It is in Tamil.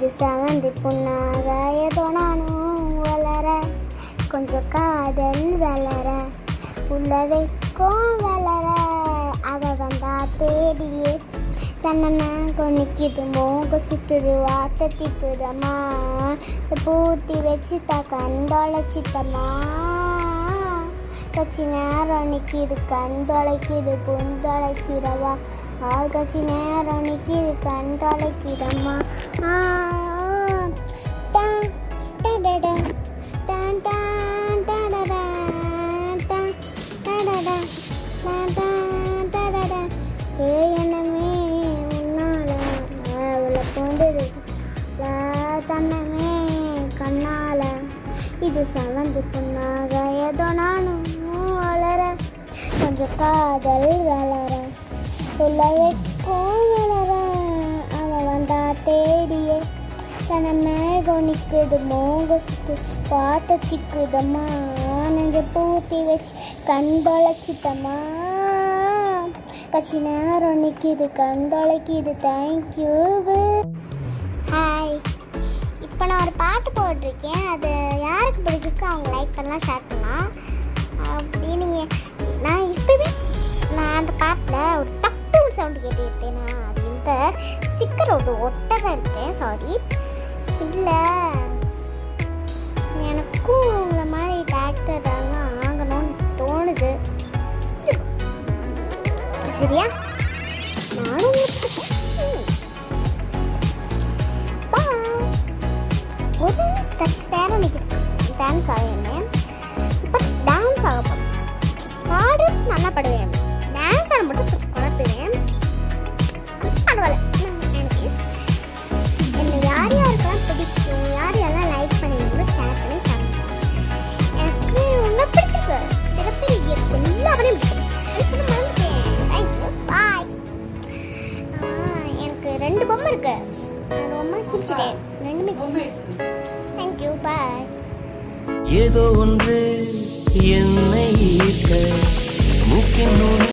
இது செவந்தி புண்ணாக ஏதோ நானும் வளர கொஞ்சம் காதல் வளர உள்ளதைக்கும் வளர அவ வந்தா தேடியே தன்னம்மா கொன்னிக்குது மோங்க சுத்துது வார்த்தை திக்குதம்மா பூத்தி வச்சுட்டா கண்டொழைச்சிட்டம்மா கட்சி நேரம் நிற்கிது கண்டொழைக்குது புண்டொழைக்கிறவா கட்சி நேரம் நிற்கிது கண்டொழைக்கிறம்மா என்னமே உன்னால அவளை கொண்டது தன்னமே கண்ணால இது செவந்து புண்ணாக ஏதோ நானும் வளர கொஞ்சம் காதல் வளர உள்ளவைக்கும் வளர அவ வந்தா தேடியே தன்னமே கொனிக்குது மோகத்து பாட்ட திக்குதம்மா நெஞ்ச பூத்தி வச்சு கண்டொழைச்சிட்டம்மா கட்சி நேரம் நிற்கிது கண்டொழைக்குது தேங்க்யூ. ஹாய், இப்போ நான் ஒரு பாட்டு போட்டிருக்கேன். அது யாருக்கு பிடிச்சிருக்கு அவங்க லைக் பண்ணலாம், ஷேர் பண்ணலாம். அப்படி நீங்கள் நான் இப்போவே நான் அந்த பாட்டில் ஒரு டப்பு சவுண்டு கேட்டுக்கிட்டேன். நான் அது இந்த ஸ்டிக்கர் ஒட்ட தான் இருக்கேன். சாரி, இல்லை எனக்கும் உங்களை மாதிரி டாக்டர்லாம் ஆகணும்னு தோணுது. சரியா, நானும் ஒரு நேரம் டான்ஸ் ஆகினேன். இப்போ டான்ஸ் ஆக போகிறேன். பாடு நல்லா பாடுவேன், டான்ஸ் ஆட மட்டும் கொஞ்சம் குழப்புவேன். பரவாயில்ல, எனக்கு என்னை யார் யாருக்கெல்லாம் பிடிக்கும், யார் யாரெல்லாம் லைக் பண்ணிங்களோ ஷேர் பண்ணி தரணும். எனக்கு உன்னை பிடிச்சிருக்கு, சில பேர் எல்லாவரையும் பிடிக்கும். தேங்க்யூ, பாய். எனக்கு 2 பொம்மை இருக்கு, நான் ரொம்ப பிடிச்சிட்டேன். 2மே பொம்மை. தேங்க்யூ, பாய். ஏதோ ஒன்று என்னை ஈர்க்க மூக்கின்